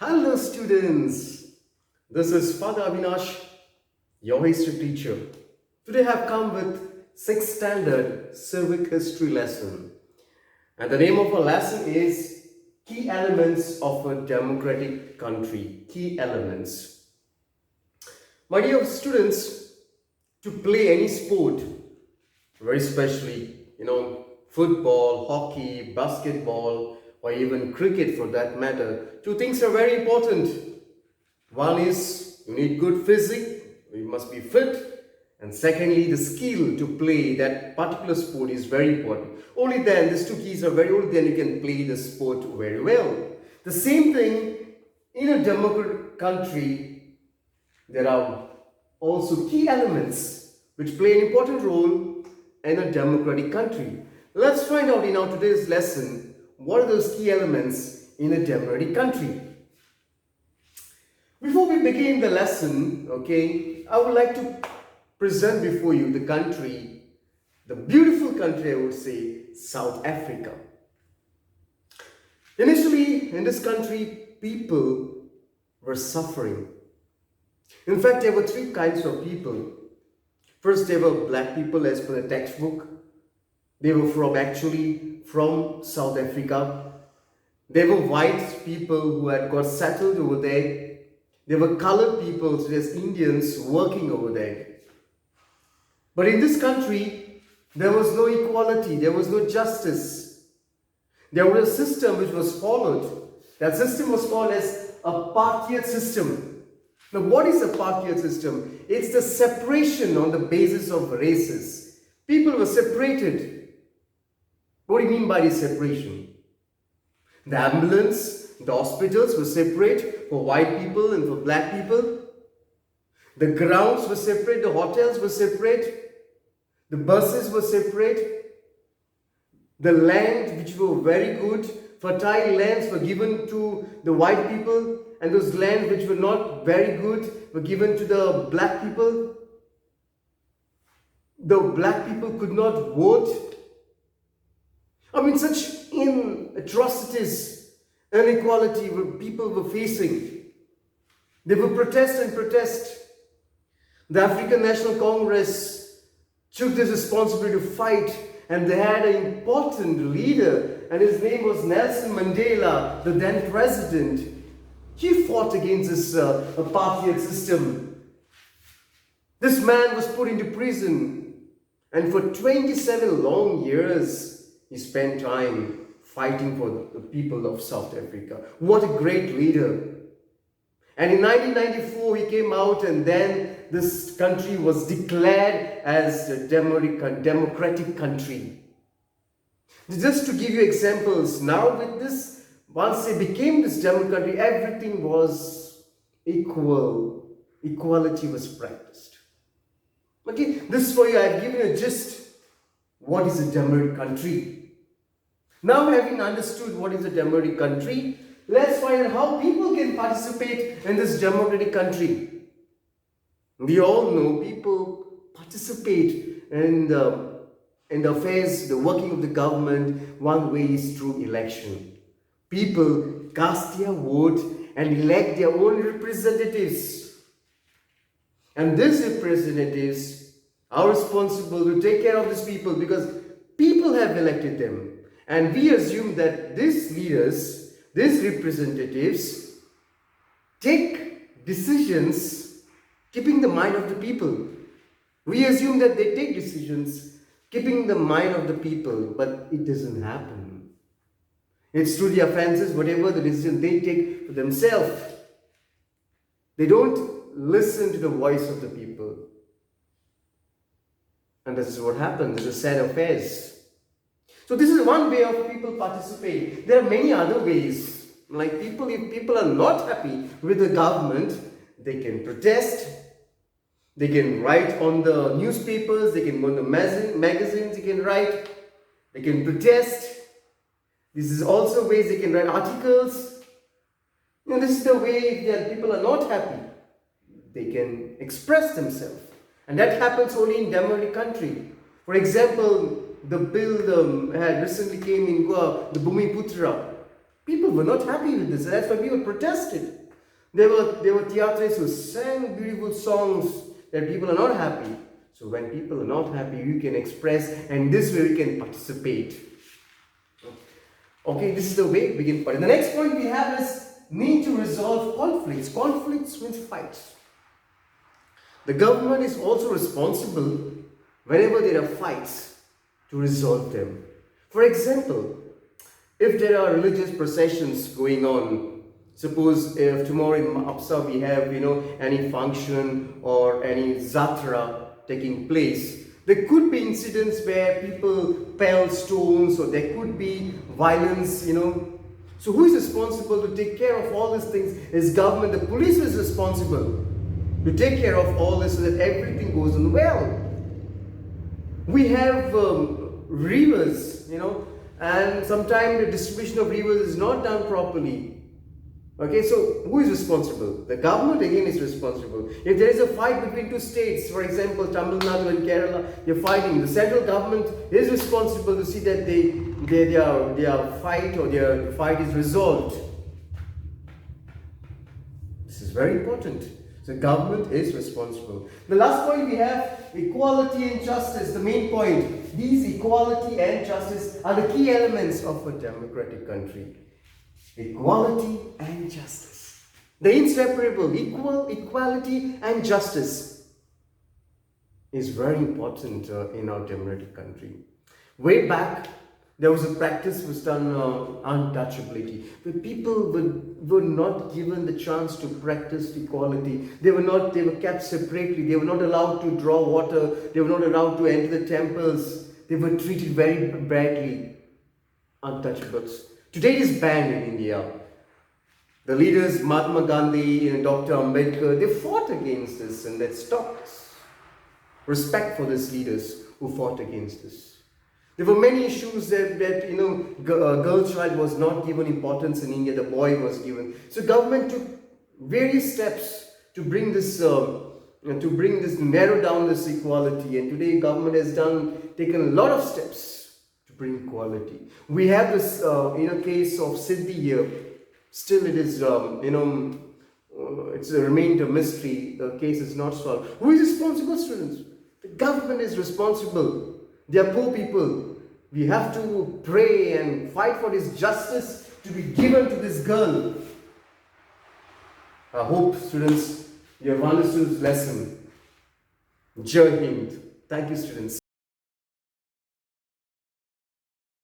Hello students, this is Father Avinash, your history teacher. Today I have come with 6th standard Civic history lesson. And the name of our lesson is Key Elements of a Democratic Country. Key Elements. My dear students, to play any sport, very especially, football, hockey, basketball, or even cricket for that matter, two things are very important. One is you need good physique, you must be fit, and secondly, the skill to play that particular sport is very important. Only then, these two keys are very only then you can play the sport very well. The same thing in a democratic country, there are also key elements which play an important role in a democratic country. Let's find out in our today's lesson what are those key elements in a democratic country. Before we begin the lesson, I would like to present before you the country, the beautiful country, I would say, South Africa. Initially, in this country, people were suffering. In fact, there were three kinds of people. First, there were black people as per the textbook. They were from South Africa. There were white people who had got settled over there. There were colored people, such as Indians, working over there. But in this country, there was no equality, there was no justice. There was a system which was followed. That system was called as a apartheid system. Now, what is apartheid system? It's the separation on the basis of races. People were separated. What do you mean by this separation? The ambulance, the hospitals were separate for white people and for black people. The grounds were separate, the hotels were separate, the buses were separate. The land which were very good, fertile lands were given to the white people, and those lands which were not very good were given to the black people. The black people could not vote. Such atrocities, inequality people were facing. They were protest. The African National Congress took this responsibility to fight, and they had an important leader, and his name was Nelson Mandela, the then president. He fought against this apartheid system. This man was put into prison, and for 27 long years, he spent time fighting for the people of South Africa. What a great leader. And in 1994, he came out, and then this country was declared as a democratic country. Just to give you examples, now with this, once they became this democratic country, everything was equal. Equality was practiced. This for you, I've given you just what is a democratic country. Now, having understood what is a democratic country, let's find out how people can participate in this democratic country. We all know people participate in the affairs, the working of the government. One way is through election. People cast their vote and elect their own representatives. And these representatives are responsible to take care of these people because people have elected them. And we assume that these leaders, these representatives, take decisions keeping the mind of the people. We assume that they take decisions keeping the mind of the people, but it doesn't happen. It's through the offenses, whatever the decision they take for themselves. They don't listen to the voice of the people. And this is what happens. It's a sad affairs. So this is one way of people participate. There are many other ways. If people are not happy with the government, they can protest. They can write on the newspapers. They can go on the magazines. They can write. They can protest. This is also ways they can write articles. This is the way that people are not happy. They can express themselves. And that happens only in democratic country. For example, the bill had recently came in Goa, the Bhumi Putra. People were not happy with this, and that's why people protested. There were theatres who sang beautiful songs that people are not happy. So when people are not happy, you can express, and this way we can participate. Okay, this is the way we can put. The next point we have is need to resolve conflicts. Conflicts means fights. The government is also responsible whenever there are fights to resolve them. For example, if there are religious processions going on, suppose if tomorrow in Apsa we have any function or any zatra taking place, there could be incidents where people pile stones, or there could be violence, So who is responsible to take care of all these things? Is government. The police is responsible to take care of all this so that everything goes on well. We have rivers, and sometimes the distribution of rivers is not done properly. Okay, so who is responsible? The government again is responsible. If there is a fight between two states, for example, Tamil Nadu and Kerala, they're fighting. The central government is responsible to see that their fight is resolved. This is very important. The government is responsible. The last point we have, equality and justice, the main point. These equality and justice are the key elements of a democratic country. Equality and justice. The inseparable, equality and justice is very important in our democratic country. Way back, there was a practice was done untouchability, where people were not given the chance to practice equality. They were kept separately. They were not allowed to draw water. They were not allowed to enter the temples. They were treated very badly. Untouchables. Today it is banned in India. The leaders, Mahatma Gandhi and Dr. Ambedkar, they fought against this, and that stopped. Respect for these leaders who fought against this. There were many issues that a girl child was not given importance in India, the boy was given. So government took various steps to bring this, narrow down this equality. And today government has taken a lot of steps to bring equality. We have this, case of Siddhi here. Still it is, it's remained a mystery. The case is not solved. Who is responsible, students? The government is responsible. They are poor people. We have to pray and fight for this justice to be given to this girl. I hope, students, you have understood this lesson. Jai Hind. Thank you, students.